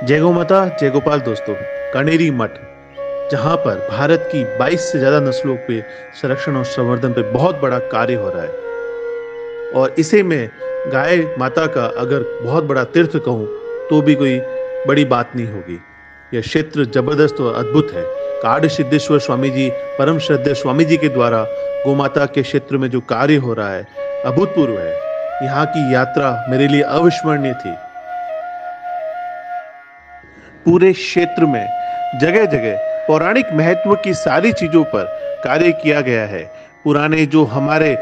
जय गौ माता जय गोपाल दोस्तों। कनेरी मठ, जहाँ पर भारत की 22 से ज़्यादा नस्लों पे संरक्षण और संवर्धन पे बहुत बड़ा कार्य हो रहा है, और इसे मैं गाय माता का अगर बहुत बड़ा तीर्थ कहूँ तो भी कोई बड़ी बात नहीं होगी। यह क्षेत्र जबरदस्त और अद्भुत है। काड़ सिद्धेश्वर स्वामी जी, परम श्रद्धेय स्वामी जी के द्वारा गौ माता के क्षेत्र में जो कार्य हो रहा है, अभूतपूर्व है। यहाँ की यात्रा मेरे लिए अविस्मरणीय थी। पूरे क्षेत्र में जगह जगह पौराणिक महत्व की सारी चीजों पर कार्य किया गया है। पुराने जो हमारे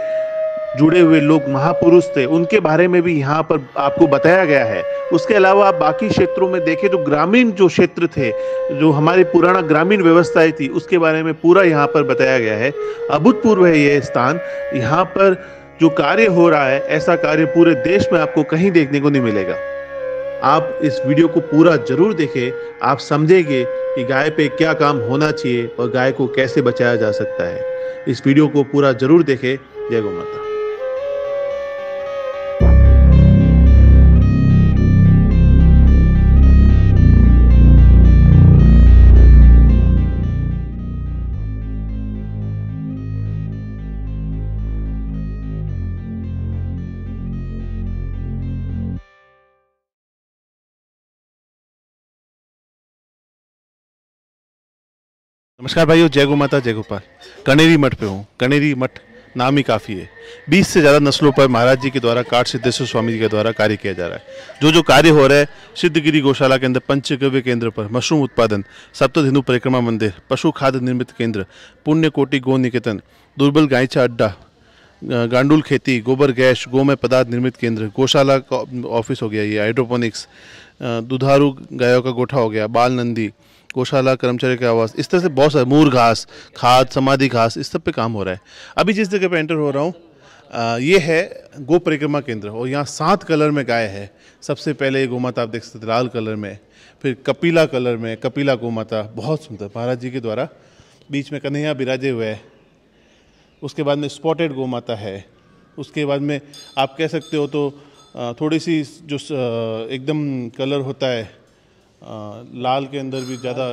जुड़े हुए लोग महापुरुष थे, उनके बारे में भी यहाँ पर आपको बताया गया है। उसके अलावा आप बाकी क्षेत्रों में देखें तो ग्रामीण जो क्षेत्र थे, जो हमारी पुराना ग्रामीण व्यवस्थाएं थी, उसके बारे में पूरा यहाँ पर बताया गया है। अभूतपूर्व है यह स्थान। यहाँ पर जो कार्य हो रहा है, ऐसा कार्य पूरे देश में आपको कहीं देखने को नहीं मिलेगा। आप इस वीडियो को पूरा जरूर देखें। आप समझेंगे कि गाय पे क्या काम होना चाहिए और गाय को कैसे बचाया जा सकता है। इस वीडियो को पूरा जरूर देखें। जय गौ माता। नमस्कार भाइयों, जय गौ माता जय गोपाल। कनेरी मठ पे हूँ। कनेरी मठ नाम ही काफ़ी है। 20 से ज़्यादा नस्लों पर महाराज जी के द्वारा, काड़ सिद्धेश्वर स्वामी जी के द्वारा कार्य किया जा रहा है। जो कार्य हो रहा है, सिद्धगिरी गौशाला के अंदर पंचगव्य केंद्र पर मशरूम उत्पादन, सप्तधनु परिक्रमा मंदिर, पशु खाद्य निर्मित केंद्र, पुण्य कोटि गौ निकेतन, दुर्बल गायचा अड्डा, गांडुल खेती, गोबर गैस, गोमय पदार्थ निर्मित केंद्र, गौशाला का ऑफिस हो गया, ये हाइड्रोपोनिक्स, दुधारू गायों का गोठा हो गया, बाल नंदी, गौशाला कर्मचारी के आवास, इस तरह से बहुत सारे मूर घास, खाद, समाधि घास, इस सब पे काम हो रहा है। अभी जिस जगह पे एंटर हो रहा हूँ, ये है गो परिक्रमा केंद्र, और यहाँ 7 कलर में गाय है। सबसे पहले ये गौ माता आप देख सकते लाल कलर में, फिर कपिला कलर में, कपिला गौ माता बहुत सुंदर महाराज जी के द्वारा, बीच में कन्हैया बिराजे हुए है। उसके बाद में स्पॉटेड गौ माता है। उसके बाद में आप कह सकते हो तो थोड़ी सी जो एकदम कलर होता है लाल के अंदर भी ज़्यादा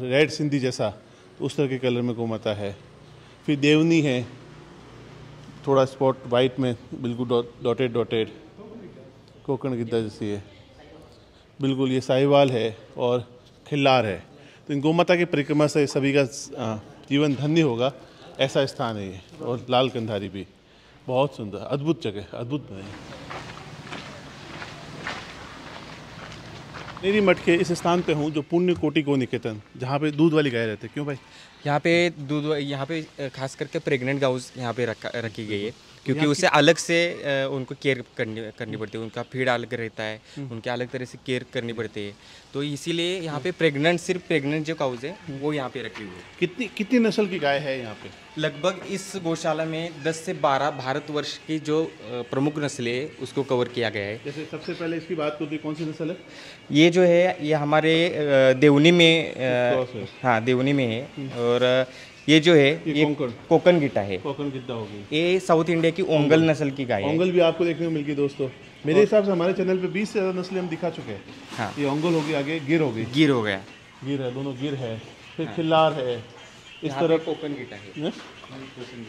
रेड सिंधी जैसा, उस तरह के कलर में गौ माता है। फिर देवनी है, थोड़ा स्पॉट वाइट में, बिल्कुल डॉटेड डॉटेड, कोकण गिद्दा जैसी है बिल्कुल। ये साहिवाल है और खिल्लार है। तो इन गौ माता की परिक्रमा से सभी का जीवन धन्य होगा, ऐसा स्थान है ये। और लाल कंधारी भी बहुत सुंदर, अद्भुत जगह, अद्भुत है। कनेरी मठ के इस स्थान पे हूँ जो पुण्य कोटि गौ निकेतन, जहाँ पे दूध वाली गाय रहते हैं। क्यों भाई? यहाँ पे खास करके प्रेग्नेंट गाउस यहाँ पे रखी गई है, क्योंकि उससे अलग से उनको केयर करनी पड़ती है। उनका फीड अलग रहता है, उनके अलग तरह से केयर करनी पड़ती है। तो इसीलिए यहाँ पे सिर्फ प्रेग्नेंट जो काउस है वो यहाँ पे रखी हुई है। कितनी नस्ल की गाय है यहाँ पे? लगभग इस गौशाला में 10 से 12 भारतवर्ष की जो प्रमुख नस्लें है उसको कवर किया गया है। जैसे सबसे पहले इसकी बात करते कौन सी नस्ल है? ये जो है ये हमारे देवनी में हाँ देवनी में है। और ये जो है ये कोकन गिट्टा है। कोकन गिद्दा हो गई। ये साउथ इंडिया की ओंगल नस्ल की गाय है। ओंगल भी आपको देखने को मिल गई दोस्तों। मेरे हिसाब से हमारे चैनल पे 20 से ज़्यादा नस्लें हम दिखा चुके हैं। हाँ, ये ओंगल होगी, आगे गिर हो गई, गिर हो गया, गिर है, दोनों गिर है। फिर खिल्लार है, इस तरह कोकन गिट्टा है।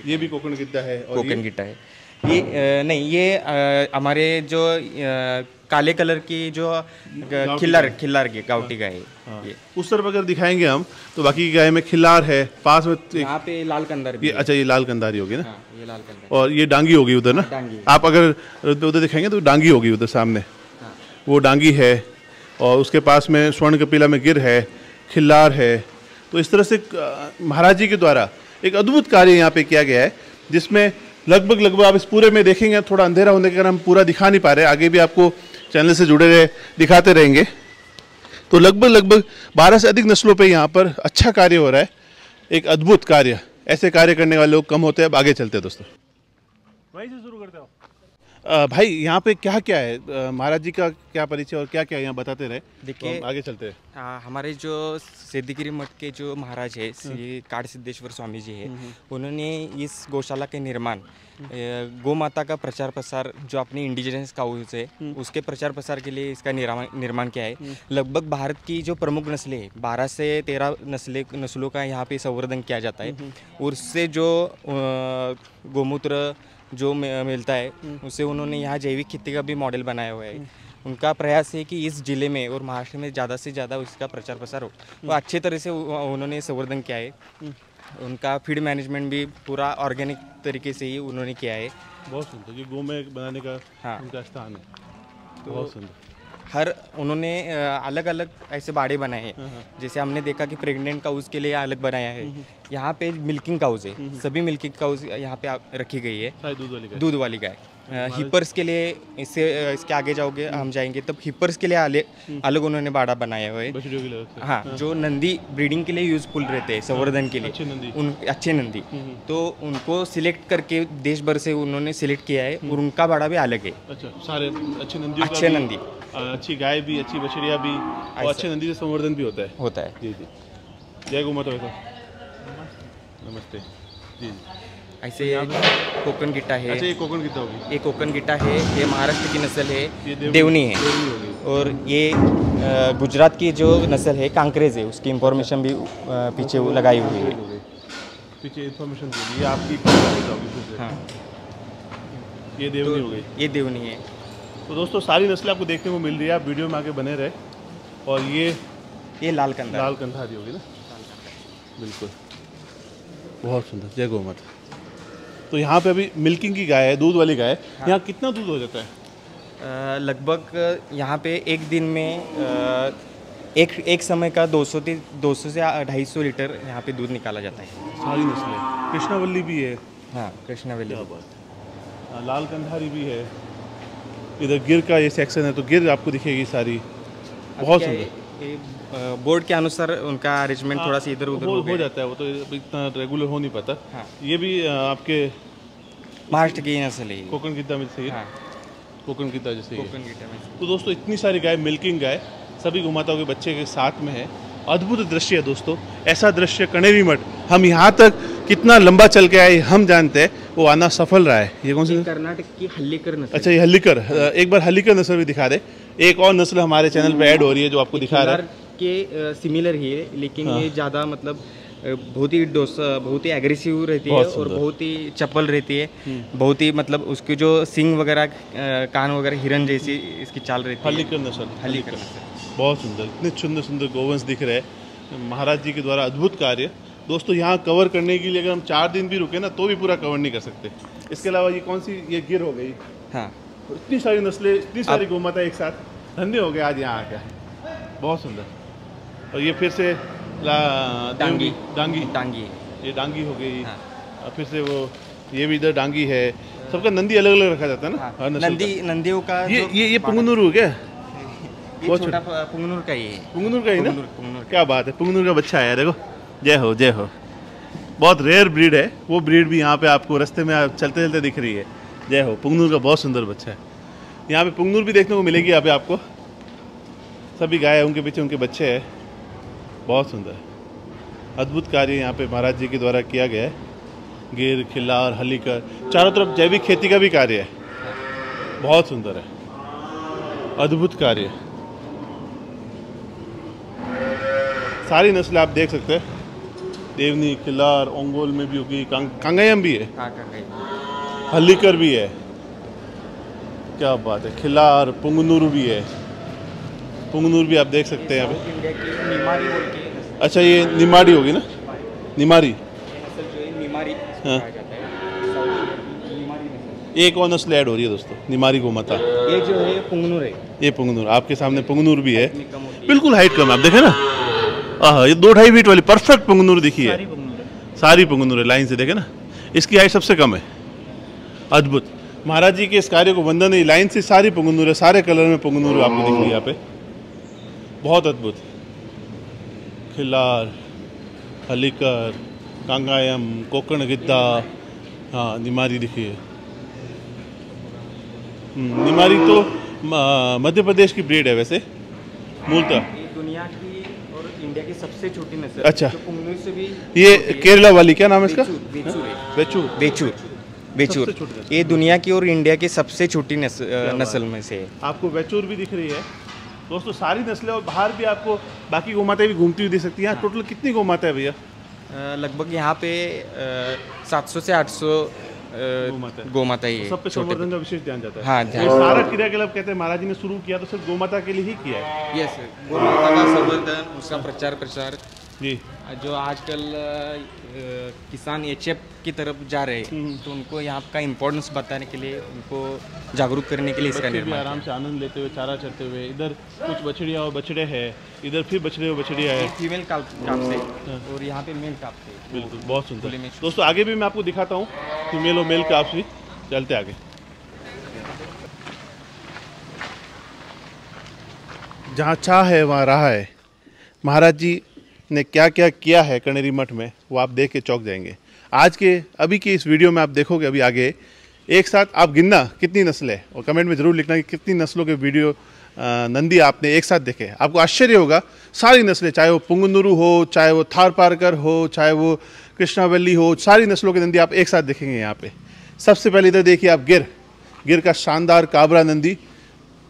ये भी कोकन गिद्दा है। और कोकन गिट्टा है ये नहीं, ये हमारे जो काले कलर की जो खिल्लार की गावटी गाय है। हाँ। ये उस तरफ अगर दिखाएंगे हम तो बाकी की गाय में खिल्लार है, पास में यहाँ पे लाल कंदार भी ये, अच्छा ये लाल कंधारी होगी ना। हाँ, ये लाल कंदार और ये डांगी होगी उधर ना। डांगी। आप अगर उधर दिखाएंगे तो डांगी होगी उधर सामने। हाँ। वो डांगी है, और उसके पास में स्वर्ण कपिला में गिर है, खिल्लार है। तो इस तरह से महाराज जी के द्वारा एक अद्भुत कार्य यहाँ पे किया गया है, जिसमें लगभग आप इस पूरे में देखेंगे, थोड़ा अंधेरा होने के कारण हम पूरा दिखा नहीं पा रहे, आगे भी आपको चैनल से जुड़े रहे दिखाते रहेंगे। तो लगभग 12 से अधिक नस्लों पे यहाँ पर अच्छा कार्य हो रहा है, एक अद्भुत कार्य। ऐसे कार्य करने वाले लोग कम होते हैं। अब आगे चलते हैं दोस्तों। वहीं से शुरू करते हो भाई, यहाँ पे क्या क्या है, महाराज जी का क्या परिचय और क्या क्या यहाँ बताते रहे। देखिए तो आगे चलते हैं। हमारे जो सिद्धगिरी मठ के जो महाराज है, श्री काड़ सिद्धेश्वर स्वामी जी है, उन्होंने इस गौशाला के निर्माण गौ माता का प्रचार प्रसार जो अपनी इंडिजिनस काउज है उसके प्रचार प्रसार के लिए इसका निर्माण किया है। लगभग भारत की जो प्रमुख नस्लें हैं 12 से 13 नस्लों का यहाँ पे संवर्धन किया जाता है। और उससे जो गौमूत्र जो मिलता है उससे उन्होंने यहाँ जैविक खेती का भी मॉडल बनाया हुआ है। उनका प्रयास है कि इस ज़िले में और महाराष्ट्र में ज़्यादा से ज़्यादा उसका प्रचार प्रसार हो। तो अच्छे तरह से उन्होंने संवर्धन किया है। उनका फीड मैनेजमेंट भी पूरा ऑर्गेनिक तरीके से ही उन्होंने किया है। बहुत सुंदर, ये गौ में बनाने का हाँ। उनका स्थान है। बहुत सुंदर। हर उन्होंने अलग अलग ऐसे बाड़े बनाए हैं। जैसे हमने देखा कि प्रेग्नेंट काउज के लिए अलग बनाया है। यहाँ पे मिल्किंग काउज है, सभी मिल्किंग काउज यहाँ पे रखी गई है। दूध वाली गाय। हिपर्स के लिए इसके आगे जाओगे हम जाएंगे तब हिपर्स के लिए अलग उन्होंने बाड़ा बनाया हुआ है। हाँ, जो नंदी ब्रीडिंग के लिए यूजफुल रहते हैं, संवर्धन के लिए अच्छे नंदी, तो उनको सिलेक्ट करके देश भर से उन्होंने सिलेक्ट किया है और उनका बाड़ा भी अलग है। अच्छा, सारे अच्छे नंदी, अच्छी गाय भी, अच्छी बछड़िया भी और अच्छे नंदी से संवर्धन भी होता है। जी जी, जय गौ माता। नमस्ते जी। ऐसे कोकन गिट्टा है। अच्छा, ये कोकन गिट्टा होगी। ये कोकन गिट्टा है, ये महाराष्ट्र की नस्ल है, देवनी है। और ये गुजरात की जो नस्ल है कांकरेज है, उसकी इंफॉर्मेशन भी पीछे लगाई हुई है। पीछे इंफॉर्मेशन दी ये आपकी। हाँ, ये देवनी हो गई। ये देवनी है। तो दोस्तों सारी नस्लें आपको देखने को मिल रही है, आप वीडियो में आगे बने रहे। और ये लाल कंधारी होगी ना। बिल्कुल, बहुत सुंदर। जय गौ माता। तो यहाँ पे अभी मिल्किंग की गाय है, दूध वाली गाय। हाँ। यहाँ कितना दूध हो जाता है? लगभग यहाँ पे एक दिन में एक समय का 200 से 250 लीटर यहाँ पे दूध निकाला जाता है। सारी नस्लें। कृष्णावल्ली भी है। हाँ, कृष्णावल्ली। लाल कंधारी भी है। इधर गिर का ये सेक्शन है, तो गिर आपको दिखेगी सारी। बहुत सुंदर। बोर्ड के अनुसार उनका अरेंजमेंट थोड़ा सा इधर उधर हो जाता है, वो तो इतना रेगुलर हो नहीं पाता। हाँ। ये भी आपके महाराष्ट्र की नस्ल है, कोकन गिद्दा में से। हाँ। कोकन गिद्दा जैसे कोकन गिद्दा में। तो दोस्तों इतनी सारी गाय, मिल्किंग गाय, सभी गौ माताओं के बच्चे के साथ में है। अद्भुत दृश्य है दोस्तों। ऐसा दृश्य कनेरी मठ, हम यहाँ तक कितना लंबा चल के आए हम जानते हैं, वो आना सफल रहा है। ये कौन सी? कर्नाटक की हल्लीकर नस्ल। अच्छा, ये हल्लीकर। एक बार हल्लीकर नस्ल भी दिखा दे। एक और नस्ल हमारे चैनल पे ऐड हो रही है जो आपको दिखा रहा है। के सिमिलर ही है, लेकिन ये ज़्यादा मतलब बहुत ही एग्रेसिव रहती है और बहुत ही चप्पल रहती है। बहुत ही मतलब उसके जो सिंग वगैरह, कान वगैरह हिरन जैसी इसकी चाल रहती है। हल्लीकर नस्ल। बहुत सुंदर, इतने सुंदर सुंदर गोवंश दिख रहे हैं महाराज जी के द्वारा। अद्भुत कार्य दोस्तों। यहाँ कवर करने के लिए अगर हम 4 दिन भी रुके ना तो भी पूरा कवर नहीं कर सकते। इसके अलावा ये कौन सी, ये गिर हो गई। हाँ, तो इतनी सारी नस्लें, इतनी सारी गौ माता एक साथ, धन्य हो गए आज यहाँ आकर। बहुत सुंदर। और ये फिर से डांगी। ये डांगी हो गई। हाँ। फिर से वो ये भी इधर डांगी है। सबका नंदी अलग अलग रखा जाता है ना। हाँ। नंदियों का ये पुंगनूर हो गया। बहुत छोटा पुंगनूर का ही है। पुंगनूर का ही ना। क्या बात है, पुंगनूर का बच्चा है। देखो, जय हो जय हो। बहुत रेयर ब्रीड है, वो ब्रीड भी यहाँ पे आपको रास्ते में चलते चलते दिख रही है। जय हो। पुंगनूर का बहुत सुंदर बच्चा है। यहाँ पे पुंगनूर भी देखने को मिलेगी यहाँ पे आपको। सभी गाय उनके पीछे उनके बच्चे हैं। बहुत सुंदर, अद्भुत कार्य यहाँ पे महाराज जी के द्वारा किया गया है। गिर, खिल्लार, हल्लीकर, चारों तरफ जैविक खेती का भी कार्य है। बहुत सुंदर है, अद्भुत कार्य। सारी नस्लें आप देख सकते हैं। देवनी, खिल्लार, ओंगोल में भी होगी, कांगायम भी है, हल्लीकर भी है। क्या बात है। खिल्लार, पुंगनूर भी है। पुंगनूर भी आप देख सकते हैं यहाँ पे। अच्छा, ये निमाड़ी होगी ना। निमारी। हाँ, एक और नस्ल ऐड हो रही है दोस्तों, निमारी गौ माता। ये जो है पुंगनूर है। ये पुंगनूर आपके सामने पुंगनूर भी है। बिल्कुल हाइट कम है, आप देखें ना। ये 2-2.5 फीट वाली परफेक्ट पुंगनूर दिखी है। सारी पुंगनूर है, लाइन से देखे ना। इसकी हाइट सबसे कम है। अद्भुत। महाराज जी के इस कार्य को वंदन है। लाइन से सारी पुंगनूर है, सारे कलर में पुंगनूर आपको दिख रही है यहाँ पे। बहुत अद्भुत। खिल्लार, हल्लीकर, कांगायम, कोकण गिद्दा, हाँ, निमारी दिखिए। निमारी तो मध्य प्रदेश की ब्रीड है वैसे मूलतः। दुनिया की और इंडिया की सबसे छोटी नस्ल। अच्छा, पुंगनूर से भी ये केरला वाली, क्या नाम है इसका? बेचूर। वेचूर, सबसे छोटी नस्ल। ये दुनिया की और इंडिया की सबसे छोटी नस्ल में से है। आपको वेचूर भी दिख रही है दोस्तों, सारी नस्लें, और बाहर भी आपको बाकी गौमाताएं भी घूमती हुई दिख सकती हैं। यहाँ टोटल कितनी गौमाता है भैया? लगभग यहाँ पे 700 से 800 गोमाता ही है। सब पे संवर्धन का विशेष ध्यान जाता है। हाँ, ध्यान। और सारा क्रियाकलाप कहते हैं महाराज जी ने शुरू किया तो सिर्फ गोमाता के लिए ही किया है। यस, गोमाता का संवर्धन, उसका प्रचार जी। जो आजकल किसान एचएफ की तरफ जा रहे हैं, तो उनको यहाँ का इम्पोर्टेंस बताने के लिए, उनको जागरूक करने के लिए इसका बच्चे भी निर्माण आराम से आनंद लेते हुए चारा चरते हुए, इधर कुछ बछड़ियाँ और बछड़े हैं, इधर फिर बछड़े और बछड़ियाँ हैं। फीमेल काप से और यहाँ पे मेल काप से। बिल्कुल, बहुत सुंदर खुले में। दोस्तों। आगे भी मैं आपको दिखाता हूँ फीमेल और मेल काफ्स भी। चलते आगे। जहाँ चाह है वहाँ राह है। महाराज जी ने क्या क्या किया है कनेरी मठ में, वो आप देख के चौंक जाएंगे। आज के अभी की इस वीडियो में आप देखोगे अभी आगे, एक साथ आप गिनना कितनी नस्लें, और कमेंट में ज़रूर लिखना कि कितनी नस्लों के वीडियो नंदी आपने एक साथ देखे। आपको आश्चर्य होगा, सारी नस्लें, चाहे वो पुंगनुरु हो, चाहे वो थारपारकर हो, चाहे वो कृष्णावल्ली हो, सारी नस्लों के नंदी आप एक साथ देखेंगे यहाँ पे। सबसे पहले इधर देखिए आप गिर का शानदार काबरा नंदी,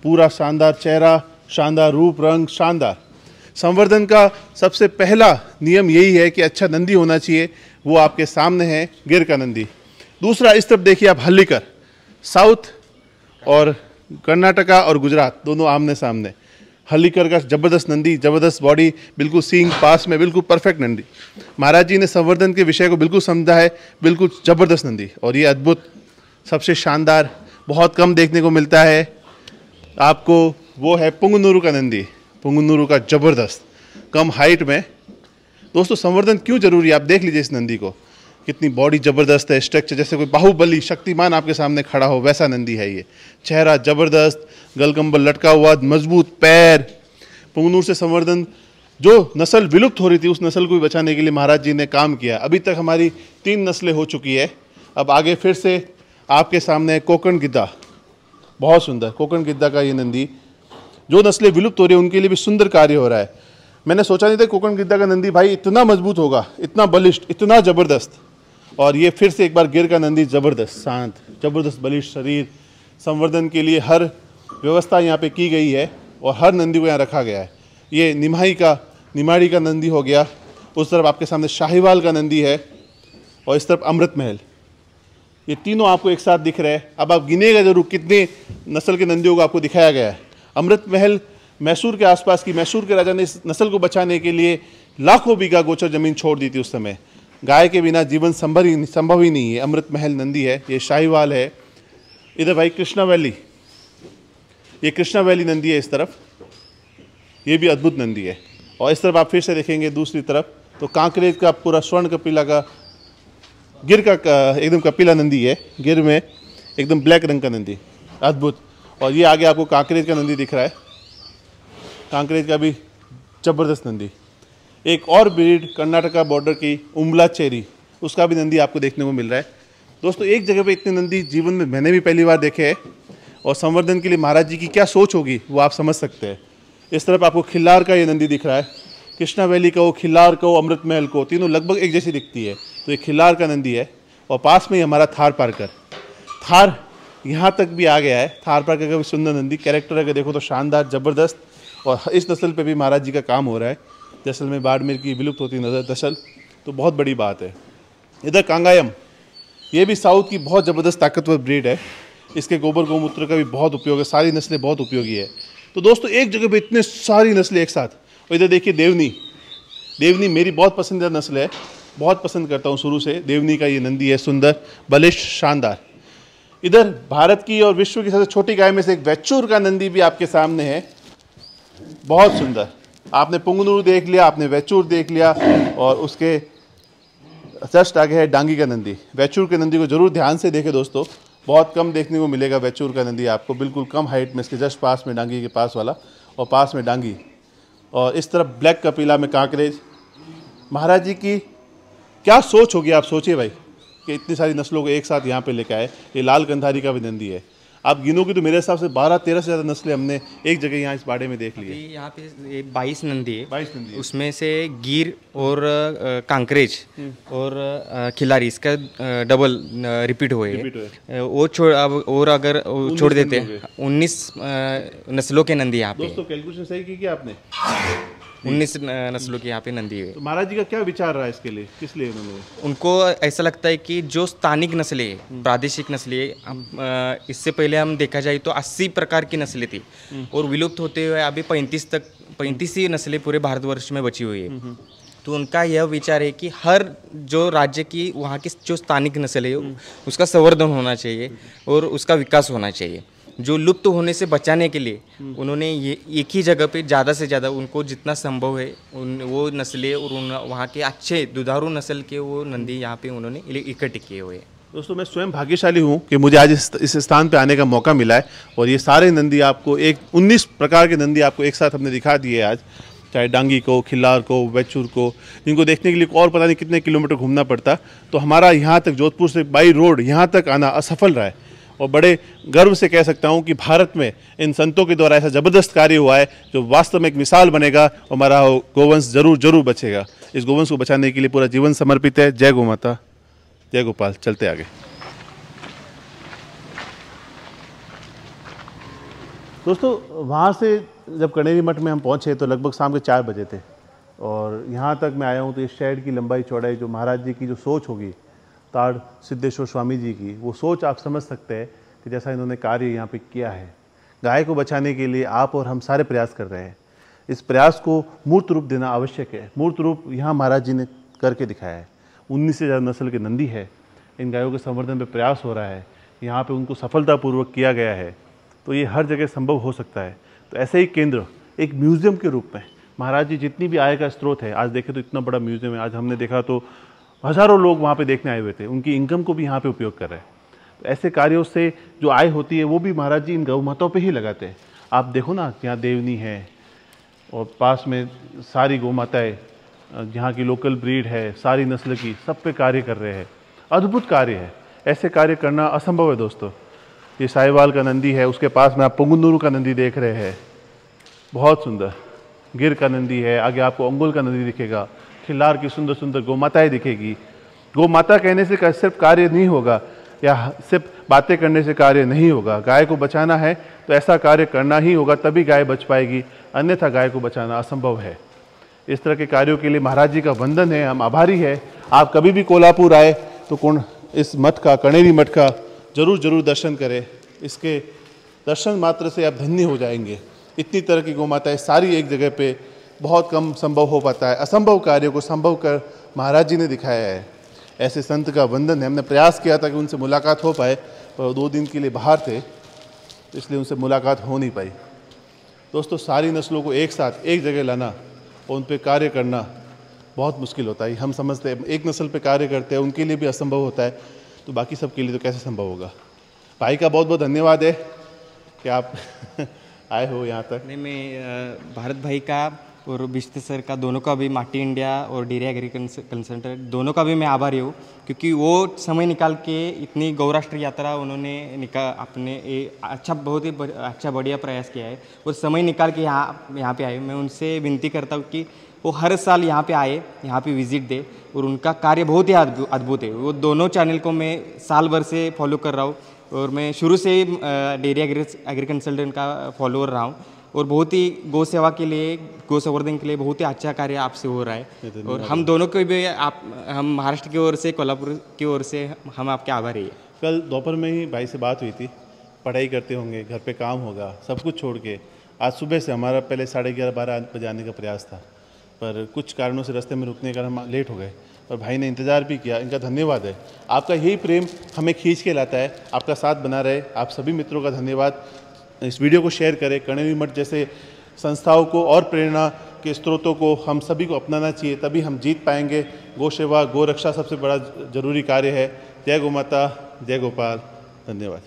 पूरा शानदार चेहरा, शानदार रूप रंग, शानदार। संवर्धन का सबसे पहला नियम यही है कि अच्छा नंदी होना चाहिए, वो आपके सामने है गिर का नंदी। दूसरा, इस तरफ देखिए आप हल्लीकर, साउथ और कर्नाटका और गुजरात दोनों आमने सामने। हल्लीकर का जबरदस्त नंदी, जबरदस्त बॉडी, बिल्कुल सींग पास में, बिल्कुल परफेक्ट नंदी। महाराज जी ने संवर्धन के विषय को बिल्कुल समझा है, बिल्कुल जबरदस्त नंदी। और ये अद्भुत, सबसे शानदार, बहुत कम देखने को मिलता है आपको, वो है पुंगनुरु का नंदी। पुंगनुरु का जबरदस्त, कम हाइट में। दोस्तों संवर्धन क्यों जरूरी है, आप देख लीजिए इस नंदी को, कितनी बॉडी जबरदस्त है, स्ट्रक्चर जैसे कोई बाहुबली शक्तिमान आपके सामने खड़ा हो वैसा नंदी है ये। चेहरा जबरदस्त, गलकंबल लटका हुआ, मजबूत पैर। पुंगनुर से संवर्धन, जो नस्ल विलुप्त हो रही थी उस नस्ल को भी बचाने के लिए महाराज जी ने काम किया। अभी तक हमारी 3 नस्लें हो चुकी है, अब आगे फिर से आपके सामने कोकण गिद्धा, बहुत सुंदर कोकण गिद्धा का ये नंदी। जो नस्लें विलुप्त हो रही है उनके लिए भी सुंदर कार्य हो रहा है। मैंने सोचा नहीं था कोकण गिद्धा का नंदी भाई इतना मजबूत होगा, इतना बलिष्ठ, इतना जबरदस्त। और ये फिर से एक बार गिर का नंदी, जबरदस्त, शांत, जबरदस्त बलिष्ठ शरीर। संवर्धन के लिए हर व्यवस्था यहाँ पे की गई है और हर नंदी को यहाँ रखा गया है। ये निमाड़ी का नंदी हो गया, उस तरफ आपके सामने शाहीवाल का नंदी है, और इस तरफ अमृत महल। ये तीनों आपको एक साथ दिख रहे हैं। अब आप गिनेगा जरूर कितने नस्ल के नंदियों को आपको दिखाया गया है। अमृत महल मैसूर के आसपास की, मैसूर के राजा ने इस नस्ल को बचाने के लिए लाखों बीघा गोचर जमीन छोड़ दी थी उस समय। गाय के बिना जीवन संभव ही नहीं है। अमृत महल नंदी है, ये शाहीवाल है। इधर भाई कृष्णा वैली, ये कृष्णा वैली नंदी है इस तरफ, ये भी अद्भुत नंदी है। और इस तरफ आप फिर से देखेंगे दूसरी तरफ तो कांकरेज का पूरा स्वर्ण कपिला का, गिर का एकदम कपिला नंदी है, गिर में एकदम ब्लैक रंग का नंदी, अद्भुत। और ये आगे आपको कांकरेज का नंदी दिख रहा है, कांकरेज का भी जबरदस्त नंदी। एक और ब्रीड कर्नाटका बॉर्डर की उम्बला चेरी, उसका भी नंदी आपको देखने को मिल रहा है। दोस्तों एक जगह पे इतने नंदी जीवन में मैंने भी पहली बार देखे हैं, और संवर्धन के लिए महाराज जी की क्या सोच होगी वो आप समझ सकते हैं। इस तरफ आपको खिल्लार का ये नंदी दिख रहा है, कृष्णा वैली का हो, खिल्लार का हो, अमृत महल को, तीनों लगभग एक जैसी दिखती है। तो ये खिल्लार का नंदी है। और पास में ही हमारा थारपारकर, थार यहाँ तक भी आ गया है। थारपारकर का भी सुंदर नंदी, कैरेक्टर अगर देखो तो शानदार, ज़बरदस्त। और इस नस्ल पे भी महाराज जी का काम हो रहा है। जैसलमेर बाड़मेर की विलुप्त होती नस्ल, तो बहुत बड़ी बात है। इधर कांगायम, ये भी साउथ की बहुत ज़बरदस्त ताकतवर ब्रीड है। इसके गोबर गौमूत्र का भी बहुत उपयोग है, सारी नस्लें बहुत उपयोगी है। तो दोस्तों एक जगह पे इतने सारी नस्लें एक साथ। और इधर देखिए देवनी, देवनी मेरी बहुत पसंदीदा नस्ल है, बहुत पसंद करता हूँ शुरू से। देवनी का ये नंदी है, सुंदर, बलिष्ठ, शानदार। इधर भारत की और विश्व की सबसे छोटी गाय में से एक वैचूर का नंदी भी आपके सामने है, बहुत सुंदर। आपने पुंगनुरु देख लिया, आपने वैचूर देख लिया, और उसके जस्ट आगे है डांगी का नंदी। वैचूर के नंदी को जरूर ध्यान से देखें दोस्तों, बहुत कम देखने को मिलेगा वैचूर का नंदी आपको, बिल्कुल कम हाइट में, इसके जस्ट पास में डांगी के पास वाला, और पास में डांगी। और इस तरफ ब्लैक कपिला में कांकरेज। महाराज जी की क्या सोच होगी, आप सोचिए भाई, कि इतनी सारी नस्लों को एक साथ यहाँ पे लेकर आए। ये लाल कंधारी का भी नंदी है। आप गिनोगे तो मेरे हिसाब से 12-13 से ज़्यादा नस्लें हमने एक जगह यहाँ इस बाड़े में देख ली है। यहाँ पे 22 नंदी है, 22 नंदी है। उसमें से गिर और कांकरेज और खिलाड़ी इसका डबल रिपीट हुए हैं। वो छोड़ अब और अगर छोड़ देते हैं 19 नस्लों के नंदी यहाँ पे। दोस्तों कैलकुलेशन सही की क्या आपने? 19 नस्लों की यहाँ पे नंदी है। तो महाराज जी का क्या विचार रहा है इसके लिए, किस लिए उन्होंने? उनको ऐसा लगता है कि जो स्थानिक नस्लें, प्रादेशिक नस्लें, इससे पहले हम देखा जाए तो 80 प्रकार की नस्लें थी और विलुप्त होते हुए अभी 35 ही नस्लें पूरे भारतवर्ष में बची हुई है। तो उनका यह विचार है कि हर जो राज्य की वहाँ की जो स्थानिक नस्ल है उसका संवर्धन होना चाहिए और उसका विकास होना चाहिए। जो लुप्त होने से बचाने के लिए उन्होंने ये एक ही जगह पे ज़्यादा से ज़्यादा उनको जितना संभव है वो नस्लें और वहाँ के अच्छे दुधारू नस्ल के वो नंदी यहाँ पे उन्होंने इकट्ठे किए हुए हैं। दोस्तों मैं स्वयं भाग्यशाली हूँ कि मुझे आज इस स्थान पे आने का मौका मिला है और ये सारे नंदी आपको 19 प्रकार के नंदी आपको एक साथ हमने दिखा दिए आज, चाहे डांगी को, खिल्लार को, वेचूर को, जिनको देखने के लिए और पता नहीं कितने किलोमीटर घूमना पड़ता। तो हमारा यहाँ तक जोधपुर से बाई रोड यहाँ तक आना असफल रहा है और बड़े गर्व से कह सकता हूँ कि भारत में इन संतों के द्वारा ऐसा ज़बरदस्त कार्य हुआ है जो वास्तव में एक मिसाल बनेगा और हमारा गोवंश जरूर बचेगा। इस गोवंश को बचाने के लिए पूरा जीवन समर्पित है। जय गौ माता, जय गोपाल। चलते आगे। दोस्तों वहाँ से जब कनेरी मठ में हम पहुँचे तो लगभग शाम के 4 बजे थे और यहाँ तक मैं आया हूँ तो इस शहर की लंबाई चौड़ाई जो महाराज जी की जो सोच होगी ताड़ सिद्धेश्वर स्वामी जी की, वो सोच आप समझ सकते हैं कि जैसा इन्होंने कार्य यहाँ पे किया है। गाय को बचाने के लिए आप और हम सारे प्रयास कर रहे हैं। इस प्रयास को मूर्त रूप देना आवश्यक है। मूर्त रूप यहाँ महाराज जी ने करके दिखाया है। 19 से ज़्यादा नस्ल के नंदी है। इन गायों के संवर्धन पे प्रयास हो रहा है, यहाँ पे उनको सफलतापूर्वक किया गया है। तो ये हर जगह संभव हो सकता है। तो ऐसे ही केंद्र एक म्यूज़ियम के रूप में महाराज जी जितनी भी आय का स्रोत है, आज देखें तो इतना बड़ा म्यूज़ियम है। आज हमने देखा तो हज़ारों लोग वहाँ पे देखने आए हुए थे, उनकी इनकम को भी यहाँ पे उपयोग कर रहे हैं। तो ऐसे कार्यों से जो आय होती है वो भी महाराज जी इन गौ माताओं पे ही लगाते हैं। आप देखो ना, यहाँ देवनी है और पास में सारी गौ माताएँ, यहाँ की लोकल ब्रीड है, सारी नस्ल की, सब पे कार्य कर रहे हैं। अद्भुत कार्य है। ऐसे कार्य करना असंभव है दोस्तों। ये साहिवाल का नंदी है, उसके पास में आप पुंगुंदुरु का नंदी देख रहे हैं, बहुत सुंदर। गिर का नंदी है, आगे आपको अंगुल का नंदी दिखेगा। खिल्लार की सुंदर सुंदर गौ माताएँ दिखेगी। गौ माता कहने से सिर्फ कार्य नहीं होगा या सिर्फ बातें करने से कार्य नहीं होगा। गाय को बचाना है तो ऐसा कार्य करना ही होगा, तभी गाय बच पाएगी, अन्यथा गाय को बचाना असंभव है। इस तरह के कार्यों के लिए महाराज जी का वंदन है, हम आभारी है। आप कभी भी कोल्हापुर आए तो इस मठ का, कनेरी मठ का जरूर दर्शन करें। इसके दर्शन मात्र से आप धन्य हो जाएंगे। इतनी तरह की गौ माताएँ सारी एक जगह पे बहुत कम संभव हो पाता है। असंभव कार्यों को संभव कर महाराज जी ने दिखाया है। ऐसे संत का वंदन है। हमने प्रयास किया था कि उनसे मुलाकात हो पाए, पर 2 दिन के लिए बाहर थे, तो इसलिए उनसे मुलाकात हो नहीं पाई। दोस्तों सारी नस्लों को एक साथ एक जगह लाना और उन पर कार्य करना बहुत मुश्किल होता है। हम समझते हैं एक नस्ल पे कार्य करते हैं, उनके लिए भी असंभव होता है, तो बाकी सब के लिए तो कैसे संभव होगा। भाई का बहुत बहुत धन्यवाद है कि आप आए हो यहाँ तक। नहीं, मैं भारत भाई का और बिश्ते सर का, दोनों का भी, माटी इंडिया और डेयरी एग्रीकल्चर कंसल्टेंट, दोनों का भी मैं आभारी हूँ, क्योंकि वो समय निकाल के इतनी गौराष्ट्र यात्रा उन्होंने अपने बहुत ही अच्छा बढ़िया प्रयास किया है और समय निकाल के यहाँ पे आए। मैं उनसे विनती करता हूँ कि वो हर साल यहाँ पे आए, यहाँ पे विजिट दे, और उनका कार्य बहुत ही अद्भुत है। वो दोनों चैनल को मैं साल भर से फॉलो कर रहा हूँ और मैं शुरू से ही डेयरी एग्री कंसल्टेंट का फॉलोअर रहा हूँ और बहुत ही गौ सेवा के लिए, गौ संवर्धन के लिए बहुत ही अच्छा कार्य आपसे हो रहा है। और हम दोनों को भी हम महाराष्ट्र की ओर से, कोल्हापुर की ओर से हम आपके आभारी हैं। कल दोपहर में ही भाई से बात हुई थी, पढ़ाई करते होंगे, घर पे काम होगा, सब कुछ छोड़ के आज सुबह से हमारा पहले 11:30-12 बजे आने का प्रयास था, पर कुछ कारणों से रास्ते में रुकने का हम लेट हो गए, पर भाई ने इंतज़ार भी किया। इनका धन्यवाद है। आपका यही प्रेम हमें खींच के लाता है। आपका साथ बना रहे। आप सभी मित्रों का धन्यवाद। इस वीडियो को शेयर करें। कनेरी मठ जैसे संस्थाओं को और प्रेरणा के स्रोतों को हम सभी को अपनाना चाहिए, तभी हम जीत पाएंगे। गौ सेवा, गौ रक्षा सबसे बड़ा जरूरी कार्य है। जय गौ माता, जय गोपाल। धन्यवाद।